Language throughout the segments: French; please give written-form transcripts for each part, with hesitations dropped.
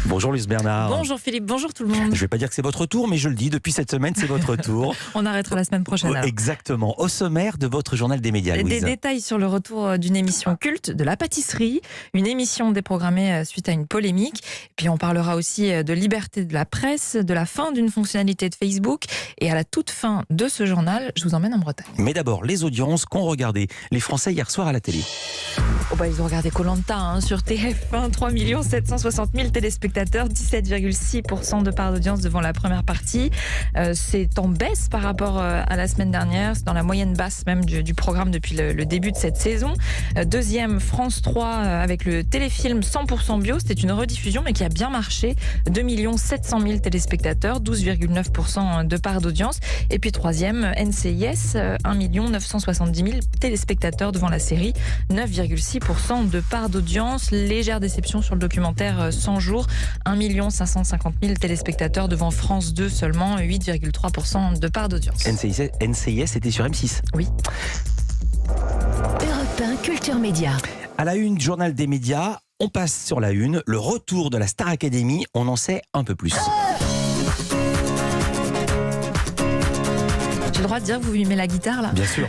Bonjour Luce Bernard. Bonjour Philippe, bonjour tout le monde. Je ne vais pas dire que c'est votre tour, mais je le dis, depuis cette semaine, c'est votre tour. On arrêtera la semaine prochaine. Alors. Exactement. Au sommaire de votre journal des médias, Louise. Des détails sur le retour d'une émission culte, de la pâtisserie, une émission déprogrammée suite à une polémique. Et puis on parlera aussi de liberté de la presse, de la fin d'une fonctionnalité de Facebook. Et à la toute fin de ce journal, je vous emmène en Bretagne. Mais d'abord, les audiences qu'ont regardé les Français hier soir à la télé. Ils ont regardé Koh-Lanta sur TF1, 3 760 000 téléspectateurs, 17,6% de part d'audience devant la première partie. C'est en baisse par rapport à la semaine dernière, c'est dans la moyenne basse même du programme depuis le début de cette saison. Deuxième, France 3 avec le téléfilm 100% bio, c'était une rediffusion mais qui a bien marché, 2 700 000 téléspectateurs, 12,9% de part d'audience. Et puis troisième, NCIS, 1 970 000 téléspectateurs devant la série, 9,6% de part d'audience. Légère déception sur le documentaire 100 jours, 1 550 000 téléspectateurs devant France 2 seulement, 8,3% de part d'audience. NCIS était sur M6. Oui. Europe 1 Culture Média. À la une, journal des médias, on passe sur la une. Le retour de la Star Academy, on en sait un peu plus. J'ai le droit de dire que vous mimez la guitare là ? Bien sûr.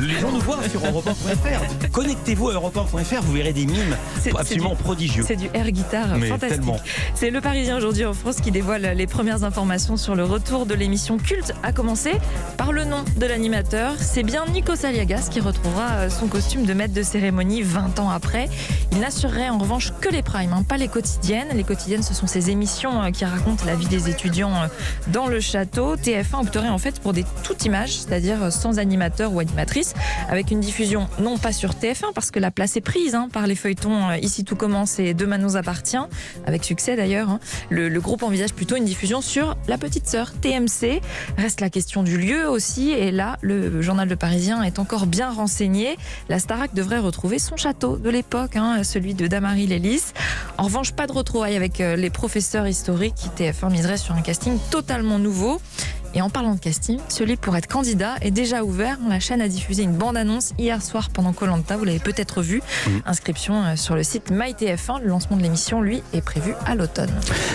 Les gens nous voient sur europe1.fr. Connectez-vous à europe1.fr, vous verrez des mimes absolument prodigieux. C'est du air guitare fantastique. Tellement. C'est Le Parisien aujourd'hui en France qui dévoile les premières informations sur le retour de l'émission culte, à commencer par le nom de l'animateur. C'est bien Nikos Aliagas qui retrouvera son costume de maître de cérémonie 20 ans après. Il n'assurerait en revanche que les primes, pas les quotidiennes. Les quotidiennes, ce sont ces émissions qui racontent la vie des étudiants dans le château. TF1 opterait en fait pour des toute image, c'est-à-dire sans animateur ou animatrice, avec une diffusion non pas sur TF1 parce que la place est prise par les feuilletons Ici tout commence et Demain nous appartient, avec succès d'ailleurs. Le groupe envisage plutôt une diffusion sur la petite sœur TMC. Reste la question du lieu aussi, et là le journal Le Parisien est encore bien renseigné. La Starac devrait retrouver son château de l'époque, celui de Damary Lélis. En revanche, pas de retrouvailles avec les professeurs historiques. TF1 miserait sur un casting totalement nouveau. Et en parlant de casting, celui pour être candidat est déjà ouvert. La chaîne a diffusé une bande-annonce hier soir pendant Koh-Lanta, vous l'avez peut-être vu. Inscription sur le site MyTF1. Le lancement de l'émission, lui, est prévu à l'automne.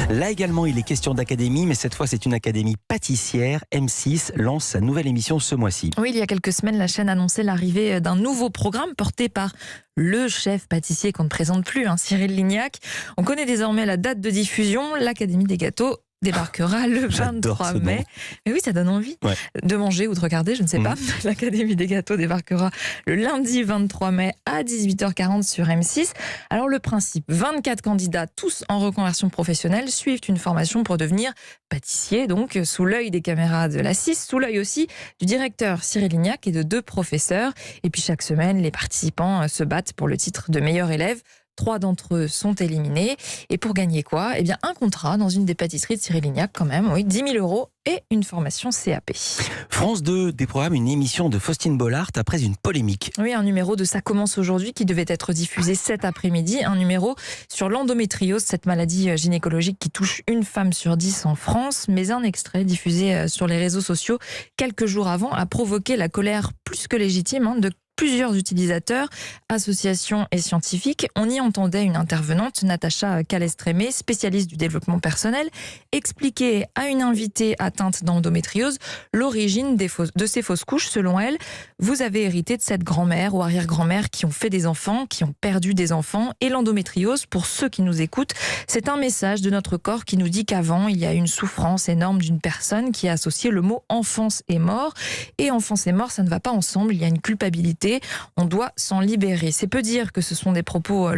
Là également, il est question d'académie, mais cette fois, c'est une académie pâtissière. M6 lance sa nouvelle émission ce mois-ci. Oui, il y a quelques semaines, la chaîne annonçait l'arrivée d'un nouveau programme porté par le chef pâtissier qu'on ne présente plus, Cyril Lignac. On connaît désormais la date de diffusion. L'Académie des gâteaux débarquera le 23 mai. Mais oui, ça donne envie de manger ou de regarder, je ne sais pas. L'Académie des gâteaux débarquera le lundi 23 mai à 18h40 sur M6. Alors le principe, 24 candidats, tous en reconversion professionnelle, suivent une formation pour devenir pâtissier, donc sous l'œil des caméras de la 6, sous l'œil aussi du directeur Cyril Lignac et de 2 professeurs. Et puis chaque semaine, les participants se battent pour le titre de meilleur élève. 3 d'entre eux sont éliminés. Et pour gagner quoi ? Eh bien, un contrat dans une des pâtisseries de Cyril Lignac, quand même, 10 000 € et une formation CAP. France 2 déprogramme une émission de Faustine Bollaert après une polémique. Oui, un numéro de Ça commence aujourd'hui qui devait être diffusé cet après-midi. Un numéro sur l'endométriose, cette maladie gynécologique qui touche une femme sur 10 en France. Mais un extrait diffusé sur les réseaux sociaux quelques jours avant a provoqué la colère plus que légitime de plusieurs utilisateurs, associations et scientifiques. On y entendait une intervenante, Natacha Calestrémé, spécialiste du développement personnel, expliquer à une invitée atteinte d'endométriose l'origine de ces fausses couches. Selon elle, vous avez hérité de cette grand-mère ou arrière-grand-mère qui ont fait des enfants, qui ont perdu des enfants. Et l'endométriose, pour ceux qui nous écoutent, c'est un message de notre corps qui nous dit qu'avant, il y a une souffrance énorme d'une personne qui a associé le mot enfance et mort. Et enfance et mort, ça ne va pas ensemble. Il y a une culpabilité. On doit s'en libérer. C'est peu dire que ce sont des propos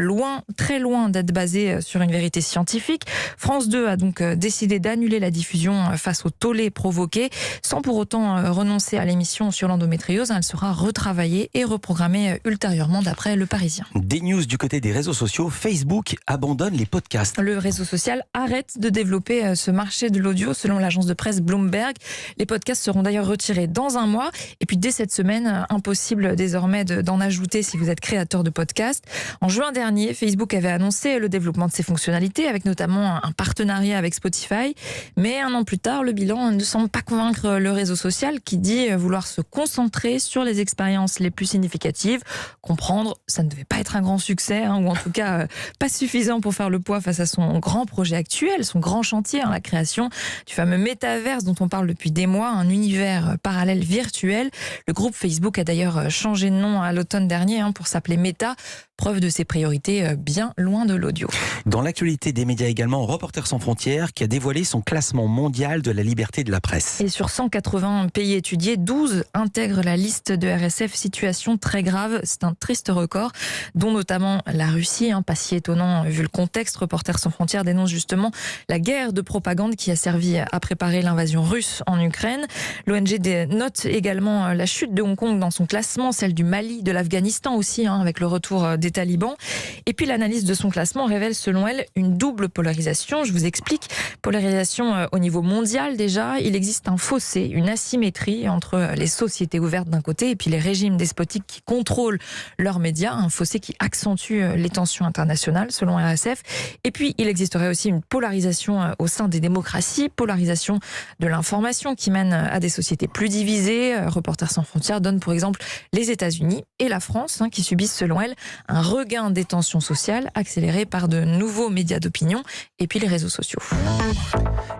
très loin d'être basés sur une vérité scientifique. France 2 a donc décidé d'annuler la diffusion face au tollé provoqué, sans pour autant renoncer à l'émission sur l'endométriose. Elle sera retravaillée et reprogrammée ultérieurement d'après Le Parisien. Des news du côté des réseaux sociaux. Facebook abandonne les podcasts. Le réseau social arrête de développer ce marché de l'audio selon l'agence de presse Bloomberg. Les podcasts seront d'ailleurs retirés dans un mois. Et puis dès cette semaine, impossible désormais désormais d'en ajouter si vous êtes créateur de podcast. En juin dernier, Facebook avait annoncé le développement de ses fonctionnalités avec notamment un partenariat avec Spotify. Mais un an plus tard, le bilan ne semble pas convaincre le réseau social qui dit vouloir se concentrer sur les expériences les plus significatives. Comprendre, ça ne devait pas être un grand succès, ou en tout cas pas suffisant pour faire le poids face à son grand projet actuel, son grand chantier, la création du fameux métaverse dont on parle depuis des mois, un univers parallèle virtuel. Le groupe Facebook a d'ailleurs changé de nom à l'automne dernier pour s'appeler Meta, preuve de ses priorités bien loin de l'audio. Dans l'actualité des médias également, Reporters sans frontières qui a dévoilé son classement mondial de la liberté de la presse. Et sur 180 pays étudiés, 12 intègrent la liste de RSF situation très grave. C'est un triste record, dont notamment la Russie, pas si étonnant vu le contexte. Reporters sans frontières dénonce justement la guerre de propagande qui a servi à préparer l'invasion russe en Ukraine. L'ONG note également la chute de Hong Kong dans son classement, celle du Mali, de l'Afghanistan aussi, avec le retour des talibans. Et puis l'analyse de son classement révèle selon elle une double polarisation. Je vous explique. Polarisation au niveau mondial déjà. Il existe un fossé, une asymétrie entre les sociétés ouvertes d'un côté et puis les régimes despotiques qui contrôlent leurs médias. Un fossé qui accentue les tensions internationales selon RSF. Et puis il existerait aussi une polarisation au sein des démocraties, polarisation de l'information qui mène à des sociétés plus divisées. Reporters sans frontières donne pour exemple les États-Unis et la France qui subissent selon elle un regain des tensions sociales accéléré par de nouveaux médias d'opinion et puis les réseaux sociaux.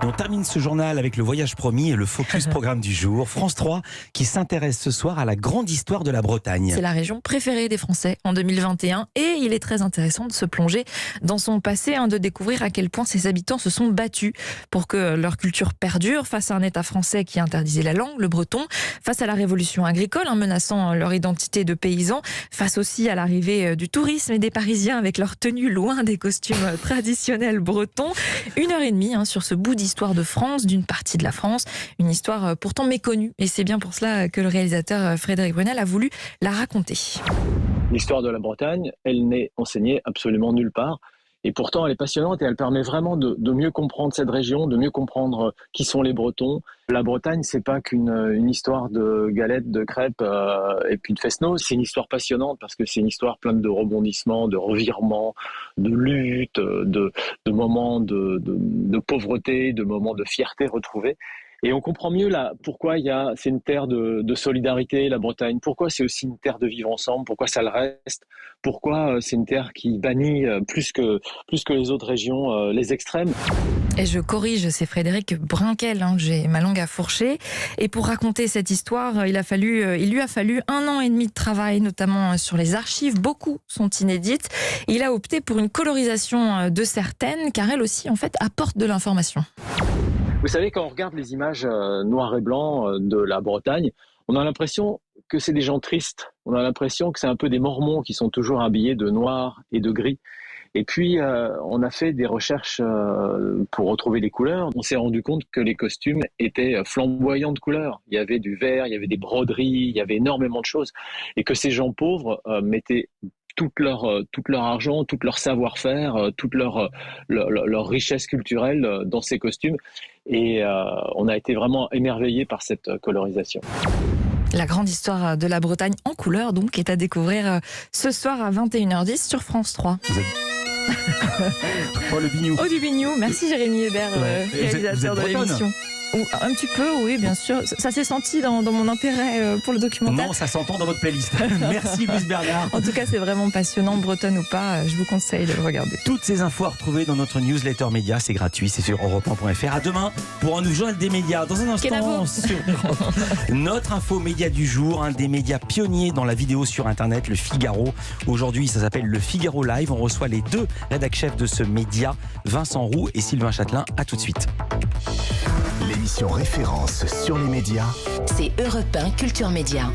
Et on termine ce journal avec le voyage promis et le focus programme du jour. France 3 qui s'intéresse ce soir à la grande histoire de la Bretagne. C'est la région préférée des Français en 2021 et il est très intéressant de se plonger dans son passé, de découvrir à quel point ses habitants se sont battus pour que leur culture perdure face à un État français qui interdisait la langue, le breton, face à la révolution agricole menaçant leur identité de paysans, face aussi à l'arrivée du tourisme et des Parisiens avec leurs tenues loin des costumes traditionnels bretons. 1h30 sur ce bout d'histoire de France, d'une partie de la France, une histoire pourtant méconnue. Et c'est bien pour cela que le réalisateur Frédéric Brunel a voulu la raconter. L'histoire de la Bretagne, elle n'est enseignée absolument nulle part. Et pourtant, elle est passionnante et elle permet vraiment de mieux comprendre cette région, de mieux comprendre qui sont les Bretons. La Bretagne, c'est pas qu'une histoire de galettes, de crêpes et puis de fest-noz. C'est une histoire passionnante parce que c'est une histoire pleine de rebondissements, de revirements, de luttes, de moments de pauvreté, de moments de fierté retrouvés. Et on comprend mieux pourquoi c'est une terre de solidarité, la Bretagne. Pourquoi c'est aussi une terre de vivre ensemble. Pourquoi ça le reste. Pourquoi c'est une terre qui bannit plus que les autres régions, les extrêmes. Et je corrige, c'est Frédéric Brunel, j'ai ma langue à fourcher. Et pour raconter cette histoire, il lui a fallu 1 an et demi de travail, notamment sur les archives. Beaucoup sont inédites. Il a opté pour une colorisation de certaines, car elles aussi, en fait, apportent de l'information. Vous savez, quand on regarde les images noir et blanc de la Bretagne, on a l'impression que c'est des gens tristes. On a l'impression que c'est un peu des Mormons qui sont toujours habillés de noir et de gris. Et puis, on a fait des recherches pour retrouver des couleurs. On s'est rendu compte que les costumes étaient flamboyants de couleurs. Il y avait du vert, il y avait des broderies, il y avait énormément de choses. Et que ces gens pauvres mettaient tout leur argent, tout leur savoir-faire, toute leur richesse culturelle dans ces costumes. Et on a été vraiment émerveillés par cette colorisation. La grande histoire de la Bretagne en couleur, donc, est à découvrir ce soir à 21h10 sur France 3. Oh, le bignou. Oh, du bignou. Merci Jérémy Hébert, réalisateur de l'émission. Un petit peu, oui, bien sûr. Ça s'est senti dans mon intérêt pour le documentaire. Non, ça s'entend dans votre playlist. Merci Louise Bernard. En tout cas, c'est vraiment passionnant, bretonne ou pas. Je vous conseille de le regarder. Toutes ces infos à retrouver dans notre newsletter média. C'est gratuit, c'est sur europe1.fr. À demain pour un nouveau journal des médias. Dans un instant, sur notre info média du jour, un des médias pionniers dans la vidéo sur Internet, le Figaro. Aujourd'hui, ça s'appelle le Figaro Live. On reçoit les 2 rédacteurs-chefs de ce média, Vincent Roux et Sylvain Châtelain. À tout de suite. L'émission référence sur les médias, c'est Europe 1 Culture Média.